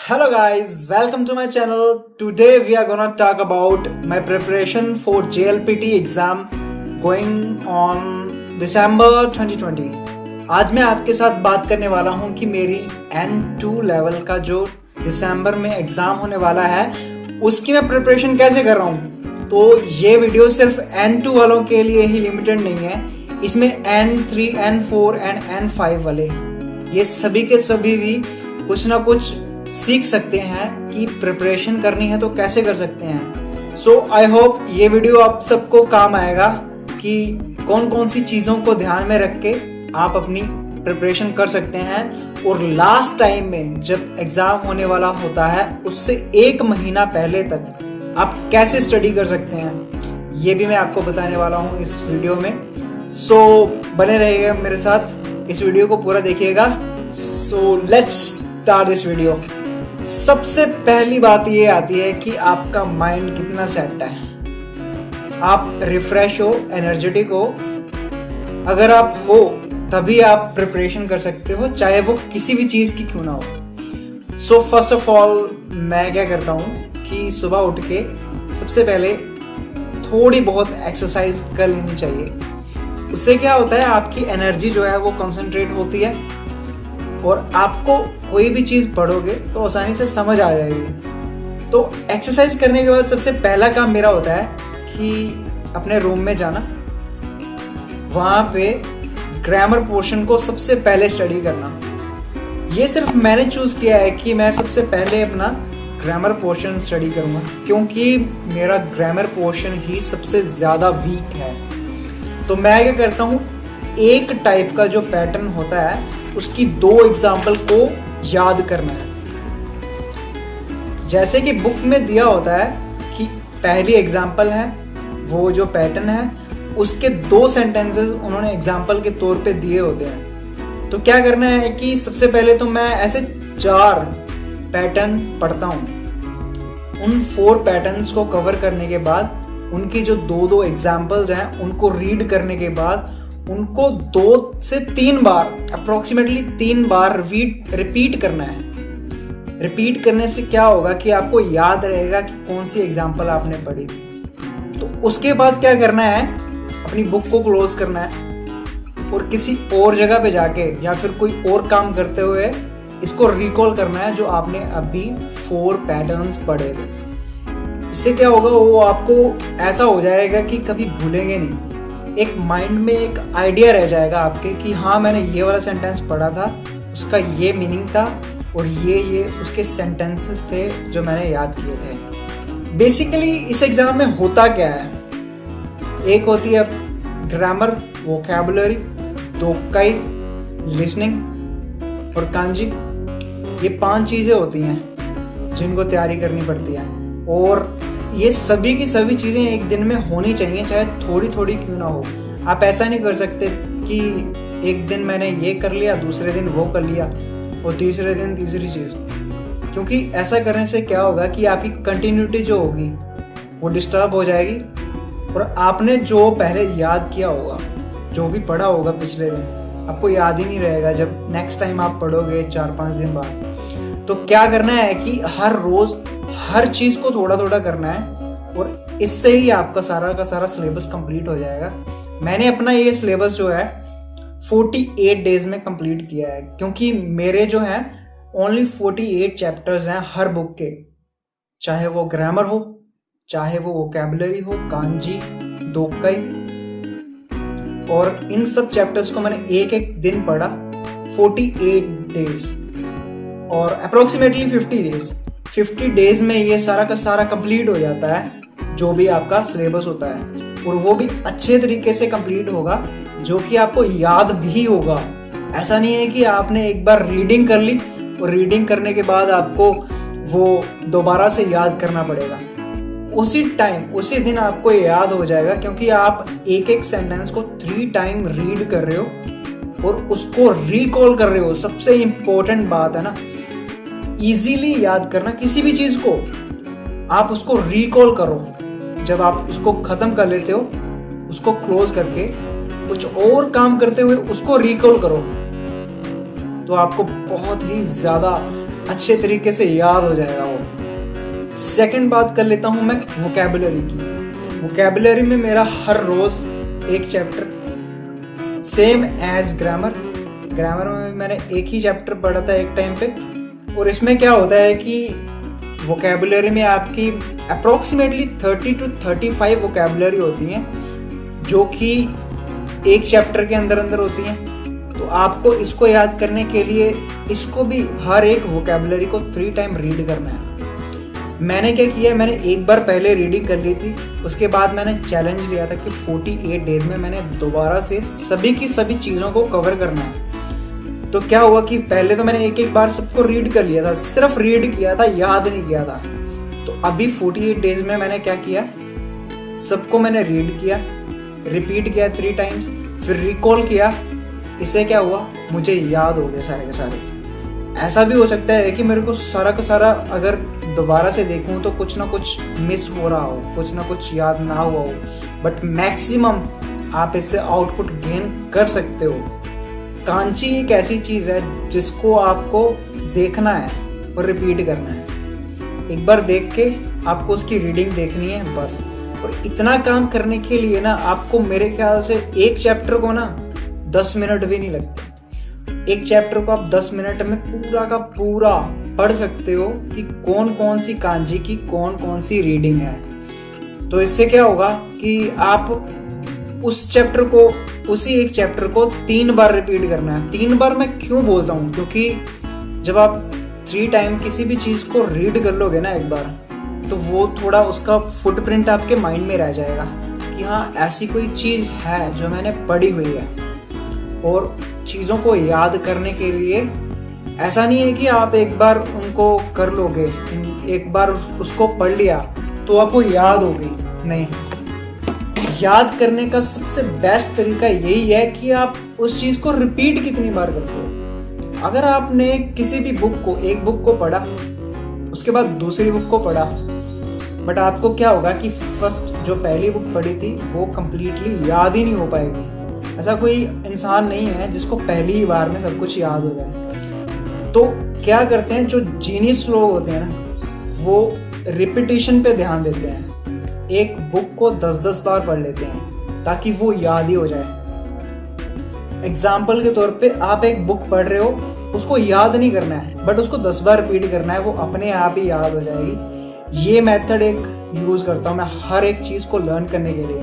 Hello guys, welcome to my channel. Today we are gonna talk about my preparation for JLPT exam going on December 2020. आज मैं आपके साथ बात करने वाला हूँ कि मेरी N2 लेवल का जो दिसंबर में एग्जाम होने वाला है उसकी मैं प्रिपरेशन कैसे कर रहा हूँ। तो ये वीडियो सिर्फ N2 वालों के लिए ही लिमिटेड नहीं है, इसमें N3, N4 एंड N5 वाले ये सभी के सभी भी कुछ ना कुछ सीख सकते हैं कि प्रिपरेशन करनी है तो कैसे कर सकते हैं। सो आई होप ये वीडियो आप सबको काम आएगा कि कौन कौन सी चीज़ों को ध्यान में रख के आप अपनी प्रिपरेशन कर सकते हैं और लास्ट टाइम में जब एग्ज़ाम होने वाला होता है उससे एक महीना पहले तक आप कैसे स्टडी कर सकते हैं, ये भी मैं आपको बताने वाला हूँ इस वीडियो में। सो बने रहिएगा मेरे साथ, इस वीडियो को पूरा देखिएगा। So let's start this video. सबसे पहली बात ये आती है कि आपका माइंड कितना सेट है, आप रिफ्रेश हो, एनर्जेटिक हो। अगर आप हो तभी आप प्रिपरेशन कर सकते हो, चाहे वो किसी भी चीज की क्यों ना हो। सो फर्स्ट ऑफ ऑल मैं क्या करता हूँ कि सुबह उठ के सबसे पहले थोड़ी बहुत एक्सरसाइज कर लेनी चाहिए। उससे क्या होता है, आपकी एनर्जी जो है वो कंसंट्रेट होती है और आपको कोई भी चीज पढ़ोगे तो आसानी से समझ आ जाएगी। तो एक्सरसाइज करने के बाद सबसे पहला काम मेरा होता है कि अपने रूम में जाना, वहां पे ग्रामर पोर्शन को सबसे पहले स्टडी करना। ये सिर्फ मैंने चूज किया है कि मैं सबसे पहले अपना ग्रामर पोर्शन स्टडी करूंगा, क्योंकि मेरा ग्रामर पोर्शन ही सबसे ज्यादा वीक है। तो मैं क्या करता हूँ, एक टाइप का जो पैटर्न होता है उसकी 2 एग्जाम्पल को याद करना है। जैसे कि बुक में दिया होता है कि पहली एग्जाम्पल है, वो जो पैटर्न है उसके 2 सेंटेंसेस उन्होंने एग्जाम्पल के तौर पे दिए होते हैं। तो क्या करना है कि सबसे पहले तो मैं ऐसे 4 पैटर्न पढ़ता हूँ। उन 4 पैटर्न्स को कवर करने के बाद उनकी जो 2 एग्जाम्पल्स हैं उनको रीड करने के बाद उनको 2 से 3 बार, अप्रोक्सीमेटली 3 बार रिपीट करना है। रिपीट करने से क्या होगा कि आपको याद रहेगा कि कौन सी एग्जाम्पल आपने पढ़ी थी। तो उसके बाद क्या करना है, अपनी बुक को क्लोज करना है और किसी और जगह पे जाके या फिर कोई और काम करते हुए इसको रिकॉल करना है जो आपने अभी 4 पैटर्न्स पढ़े थे। इससे क्या होगा, वो आपको ऐसा हो जाएगा कि कभी भूलेंगे नहीं। एक माइंड में एक आइडिया रह जाएगा आपके कि हाँ मैंने ये वाला सेंटेंस पढ़ा था, उसका ये मीनिंग था और ये उसके सेंटेंसेस थे जो मैंने याद किए थे। बेसिकली इस एग्जाम में होता क्या है, एक होती है ग्रामर, वोकैबुलरी, दोक्काई, लिसनिंग और कांजी। ये 5 चीजें होती हैं जिनको तैयारी करनी पड़ती है और ये सभी की सभी चीजें एक दिन में होनी चाहिए, चाहे थोड़ी थोड़ी क्यों ना हो। आप ऐसा नहीं कर सकते कि एक दिन मैंने ये कर लिया, दूसरे दिन वो कर लिया और तीसरे दिन तीसरी चीज, क्योंकि ऐसा करने से क्या होगा कि आपकी कंटिन्यूटी जो होगी वो डिस्टर्ब हो जाएगी और आपने जो पहले याद किया होगा, जो भी पढ़ा होगा पिछले दिन, आपको याद ही नहीं रहेगा जब नेक्स्ट टाइम आप पढ़ोगे 4-5 दिन बाद। तो क्या करना है कि हर रोज हर चीज को थोड़ा थोड़ा करना है और इससे ही आपका सारा का सारा सिलेबस कंप्लीट हो जाएगा। मैंने अपना ये सिलेबस जो है 48 डेज में कंप्लीट किया है, क्योंकि मेरे जो है ओनली 48 चैप्टर्स हैं हर बुक के, चाहे वो ग्रामर हो, चाहे वो वोकैबुलरी हो, कांजी, दोक्काई, और इन सब चैप्टर्स को मैंने एक दिन पढ़ा 48 डेज और अप्रोक्सीमेटली 50 डेज में ये सारा का सारा कंप्लीट हो जाता है जो भी आपका सिलेबस होता है, और वो भी अच्छे तरीके से कंप्लीट होगा जो कि आपको याद भी होगा। ऐसा नहीं है कि आपने एक बार रीडिंग कर ली और रीडिंग करने के बाद आपको वो दोबारा से याद करना पड़ेगा। उसी टाइम उसी दिन आपको याद हो जाएगा, क्योंकि आप एक सेंटेंस को 3 टाइम रीड कर रहे हो और उसको रिकॉल कर रहे हो। सबसे इंपॉर्टेंट बात है ना, इजीली याद करना किसी भी चीज को, आप उसको रिकॉल करो। जब आप उसको खत्म कर लेते हो, उसको क्लोज करके कुछ और काम करते हुए उसको रिकॉल करो, तो आपको बहुत ही ज्यादा अच्छे तरीके से याद हो जाएगा वो। सेकंड बात कर लेता हूं मैं वोकैबुलरी की। वोकैबुलरी में मेरा हर रोज एक chapter, same as grammar. Grammar में मैंने एक ही चैप्टर पढ़ा था एक टाइम पे, और इसमें क्या होता है कि वोकैबुलरी में आपकी अप्रोक्सीमेटली 30 to 35 वोकैबुलरी होती हैं, जो कि एक चैप्टर के अंदर अंदर होती हैं। तो आपको इसको याद करने के लिए इसको भी हर एक वोकैबुलरी को 3 टाइम रीड करना है। मैंने क्या किया, मैंने एक बार पहले रीडिंग कर ली थी, उसके बाद मैंने चैलेंज लिया था कि 48 डेज में मैंने दोबारा से सभी की सभी चीज़ों को कवर करना है। तो क्या हुआ कि पहले तो मैंने एक एक बार सबको रीड कर लिया था, सिर्फ रीड किया था, याद नहीं किया था। तो अभी 48 डेज में मैंने क्या किया, सबको मैंने रीड किया, रिपीट किया 3 टाइम्स, फिर रिकॉल किया। इससे क्या हुआ, मुझे याद हो गए सारे के सारे। ऐसा भी हो सकता है कि मेरे को सारा का सारा अगर दोबारा से देखूं तो कुछ ना कुछ मिस हो रहा हो, कुछ ना कुछ याद ना हुआ हो, बट मैक्सिमम आप इससे आउटपुट गेन कर सकते हो। कांची एक ऐसी चीज है जिसको आपको देखना है और रिपीट करना है। एक बार देख के आपको उसकी रीडिंग देखनी है बस। और इतना काम करने के लिए ना आपको मेरे ख्याल से एक चैप्टर को ना 10 मिनट भी नहीं लगते। एक चैप्टर को आप 10 मिनट में पूरा का पूरा पढ़ सकते हो कि कौन कौन सी कांजी की कौन कौन सी रीडिंग है। तो इससे क्या होगा कि आप उस चैप्टर को, उसी एक चैप्टर को 3 बार रिपीट करना है। 3 बार मैं क्यों बोलता हूँ, क्योंकि जब आप 3 टाइम किसी भी चीज को रीड कर लोगे ना एक बार, तो वो थोड़ा उसका फुटप्रिंट आपके माइंड में रह जाएगा कि हाँ ऐसी कोई चीज है जो मैंने पढ़ी हुई है। और चीजों को याद करने के लिए ऐसा नहीं है कि आप एक बार उनको कर लोगे, एक बार उसको पढ़ लिया तो आपको याद होगी, नहीं। याद करने का सबसे बेस्ट तरीका यही है कि आप उस चीज को रिपीट कितनी बार करते हो। अगर आपने किसी भी बुक को, एक बुक को पढ़ा, उसके बाद दूसरी बुक को पढ़ा, बट आपको क्या होगा कि फर्स्ट जो पहली बुक पढ़ी थी वो कंप्लीटली याद ही नहीं हो पाएगी। ऐसा कोई इंसान नहीं है जिसको पहली ही बार में सब कुछ याद हो जाए। तो क्या करते हैं, जो जीनियस लोग होते हैं ना, वो रिपीटिशन पे ध्यान देते हैं। एक बुक को 10-10 बार पढ़ लेते हैं ताकि वो याद ही हो जाए। एग्जाम्पल के तौर पे आप एक बुक पढ़ रहे हो, उसको याद नहीं करना है, बट उसको 10 बार रिपीट करना है, वो अपने आप ही याद हो जाएगी। ये मेथड एक यूज करता हूं मैं हर एक चीज को लर्न करने के लिए।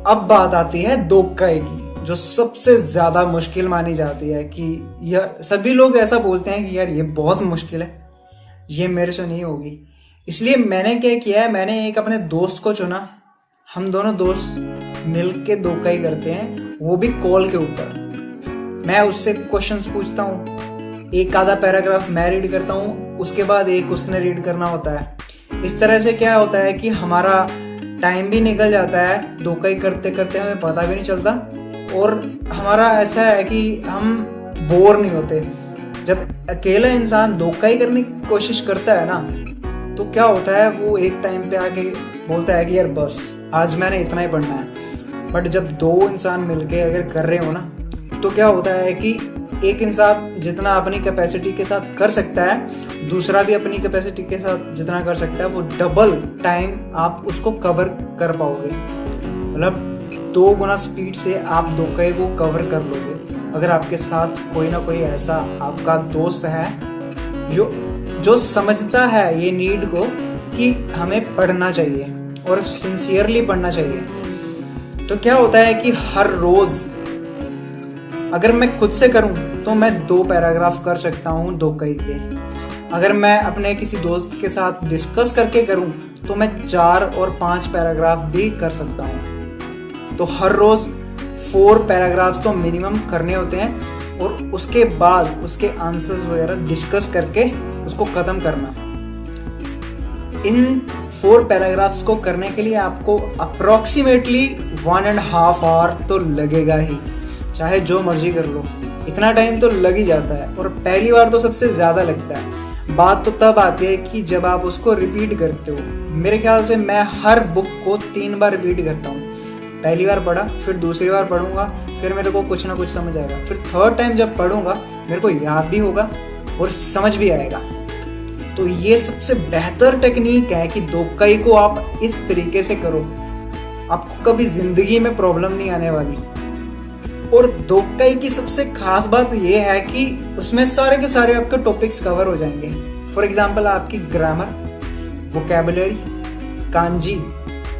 अब बात आती है दोक्काई की, जो सबसे ज्यादा मुश्किल मानी जाती है कि यार सभी लोग ऐसा बोलते हैं कि यार ये बहुत मुश्किल है, ये मेरे से नहीं होगी। इसलिए मैंने क्या किया है, मैंने एक अपने दोस्त को चुना। हम दोनों दोस्त मिलके दोक्काई करते हैं, वो भी कॉल के ऊपर। मैं उससे क्वेश्चंस पूछता हूँ, एक आधा पैराग्राफ मैं रीड करता हूँ, उसके बाद एक उसने रीड करना होता है। इस तरह से क्या होता है कि हमारा टाइम भी निकल जाता है, दोक्काई करते करते हमें पता भी नहीं चलता, और हमारा ऐसा है कि हम बोर नहीं होते। जब अकेला इंसान दोक्काई करने की कोशिश करता है ना, तो क्या होता है, वो एक टाइम पे आके बोलता है कि यार बस आज मैंने इतना ही पढ़ना है। बट जब 2 इंसान मिलके अगर कर रहे हो ना, तो क्या होता है कि एक इंसान जितना अपनी कैपेसिटी के साथ कर सकता है, दूसरा भी अपनी कैपेसिटी के साथ जितना कर सकता है, वो डबल टाइम आप उसको कवर कर पाओगे। मतलब 2 गुना स्पीड से आप दोक्काई को कवर कर लोगे। अगर आपके साथ कोई ना कोई ऐसा आपका दोस्त है जो समझता है ये नीड को कि हमें पढ़ना चाहिए और सिंसियरली पढ़ना चाहिए, तो क्या होता है कि हर रोज अगर मैं खुद से करूं तो मैं 2 पैराग्राफ कर सकता हूं दोक्काई के। अगर मैं अपने किसी दोस्त के साथ डिस्कस करके करूं तो मैं 4 और 5 पैराग्राफ भी कर सकता हूं। तो हर रोज 4 पैराग्राफ्स तो मिनिमम करने होते हैं, और उसके बाद उसके आंसर्स वगैरह डिस्कस करके उसको खत्म करना। इन 4 पैराग्राफ्स को करने के लिए आपको अप्रोक्सीमेटली 1.5 आवर तो लगेगा ही, चाहे जो मर्जी कर लो, इतना टाइम तो लग ही जाता है। और पहली बार तो सबसे ज्यादा लगता है। बात तो तब आती है कि जब आप उसको रिपीट करते हो। मेरे ख्याल से मैं हर बुक को 3 बार रिपीट करता हूँ। पहली बार पढ़ा, फिर दूसरी बार पढ़ूंगा, फिर मेरे को कुछ ना कुछ समझ आएगा, फिर 3rd टाइम जब पढ़ूंगा मेरे को याद भी होगा, और समझ भी आएगा। तो ये सबसे बेहतर टेक्निक है कि दोक्काई को आप इस तरीके से करो, आपको कभी जिंदगी में प्रॉब्लम नहीं आने वाली। और दोक्काई की सबसे खास बात ये है कि उसमें सारे के सारे आपके टॉपिक्स कवर हो जाएंगे। फॉर एग्जाम्पल आपकी ग्रामर, वोकैबुलरी, कांजी,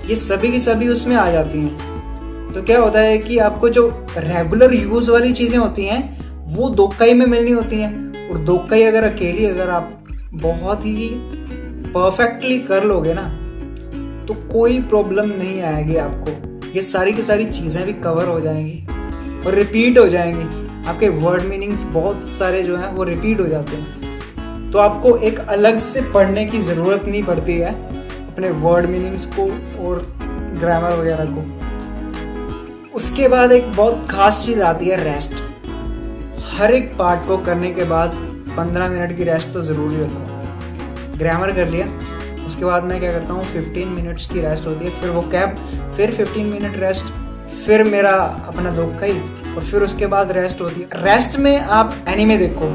ये सभी की सभी उसमें आ जाती हैं। तो क्या होता है कि आपको जो रेगुलर यूज वाली चीजें होती हैं वो दोक्काई में मिलनी होती हैं। और दोक्काई अगर अकेली अगर आप बहुत ही परफेक्टली कर लोगे ना तो कोई प्रॉब्लम नहीं आएगी आपको। ये सारी की सारी चीजें भी कवर हो जाएंगी और रिपीट हो जाएंगी। आपके वर्ड मीनिंग्स बहुत सारे जो हैं वो रिपीट हो जाते हैं। तो आपको एक अलग से पढ़ने की जरूरत नहीं पड़ती है अपने वर्ड मीनिंग्स को और ग्रामर वगैरह को। उसके बाद एक बहुत खास चीज आती है रेस्ट। हर एक पार्ट को करने के बाद 15 मिनट की रेस्ट तो जरूरी रखो। ग्रामर कर लिया, उसके बाद मैं क्या करता हूँ 15 मिनट्स की रेस्ट होती है, फिर वो कैब, फिर 15 मिनट रेस्ट, फिर मेरा अपना दोक्काई और फिर उसके बाद रेस्ट होती है। रेस्ट में आप एनीमे देखो,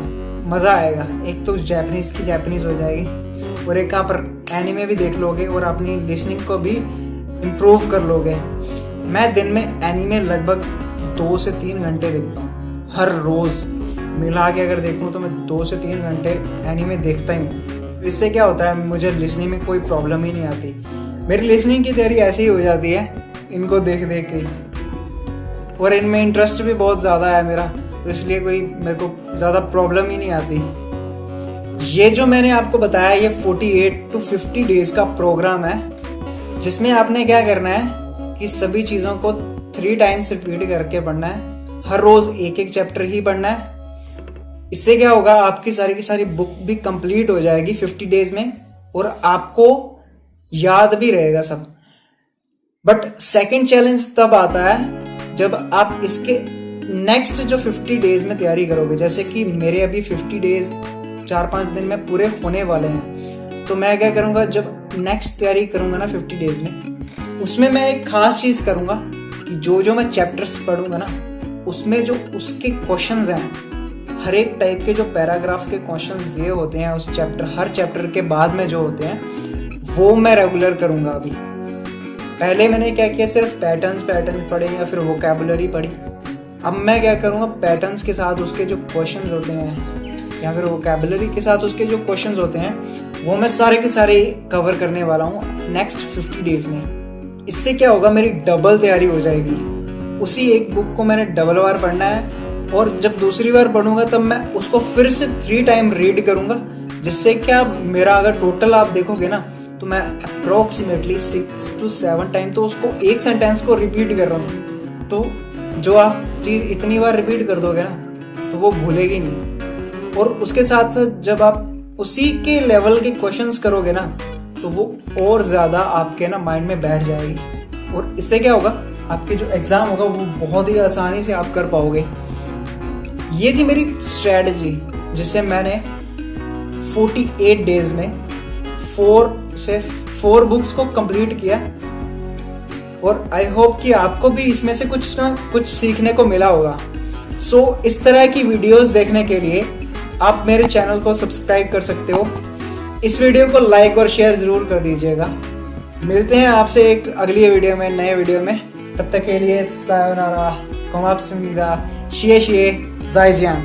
मजा आएगा। एक तो जापानीज की जापानीज हो जाएगी और एक आप एनीमे भी देख लोगे और अपनी लिसनिंग को भी इम्प्रूव कर लोगे। मैं दिन में एनीमे लगभग 2 से 3 घंटे देखता हूँ हर रोज। मिला के अगर देखूँ तो मैं 2 से 3 घंटे एनीमे देखता ही हूँ। इससे क्या होता है, मुझे लिसनिंग में कोई प्रॉब्लम ही नहीं आती। मेरी लिसनिंग की तैयारी ऐसी ही हो जाती है इनको देख देख के, और इनमें इंटरेस्ट भी बहुत ज़्यादा है मेरा, तो इसलिए कोई मेरे को ज़्यादा प्रॉब्लम ही नहीं आती। ये जो मैंने आपको बताया ये 48 to 50 डेज का प्रोग्राम है, जिसमें आपने क्या करना है कि सभी चीज़ों को 3 टाइम्स रिपीट करके पढ़ना है। हर रोज एक एक चैप्टर ही पढ़ना है। इससे क्या होगा, आपकी सारी की सारी बुक भी कंप्लीट हो जाएगी 50 डेज में और आपको याद भी रहेगा सब। बट सेकंड चैलेंज तब आता है जब आप इसके नेक्स्ट जो 50 डेज में तैयारी करोगे। जैसे कि मेरे अभी 50 डेज 4-5 दिन में पूरे होने वाले हैं, तो मैं क्या करूंगा, जब नेक्स्ट तैयारी करूंगा ना 50 डेज में, उसमें मैं एक खास चीज करूंगा कि जो मैं चैप्टर्स पढ़ूंगा ना उसमें जो उसके क्वेश्चंस हैं, हर एक टाइप के जो पैराग्राफ के क्वेश्चंस ये होते हैं उस चैप्टर, हर चैप्टर के बाद में जो होते हैं वो मैं रेगुलर करूंगा। अभी पहले मैंने क्या किया, सिर्फ पैटर्न्स पढ़े या फिर वोकैबुलरी पढ़ी। अब मैं क्या करूंगा, पैटर्न्स के साथ उसके जो क्वेश्चंस होते हैं या फिर वोकैबुलरी के साथ उसके जो क्वेश्चंस होते हैं वो मैं सारे के सारे कवर करने वाला हूँ नेक्स्ट 50 डेज में। इससे क्या होगा, मेरी डबल तैयारी हो जाएगी। उसी एक बुक को मैंने डबल बार पढ़ना है और जब दूसरी बार पढ़ूंगा तब मैं उसको फिर से 3 टाइम रीड करूंगा, जिससे क्या मेरा अगर टोटल आप देखोगे ना तो मैं अप्रोक्सीमेटली 6 to 7 टाइम तो उसको एक सेंटेंस को रिपीट कर रहा हूँ। तो जो आप चीज इतनी बार रिपीट कर दोगे ना तो वो भूलेगी नहीं। और उसके साथ जब आप उसी के लेवल के क्वेश्चंस करोगे ना तो वो और ज्यादा आपके ना माइंड में बैठ जाएगी और इससे क्या होगा, आपके जो एग्जाम होगा वो बहुत ही आसानी से आप कर पाओगे। ये थी मेरी स्ट्रेटजी जिससे मैंने 48 डेज में 4 बुक्स को कंप्लीट किया। और आई होप कि आपको भी इसमें से कुछ ना कुछ सीखने को मिला होगा। सो इस तरह की वीडियोस देखने के लिए आप मेरे चैनल को सब्सक्राइब कर सकते हो। इस वीडियो को लाइक और शेयर जरूर कर दीजिएगा। मिलते हैं आपसे एक अगली वीडियो में, नए वीडियो में। तब तक के लिए सायोनारा, कोमाप्सिमिदा, शिए शिए, ज़ाइजियान।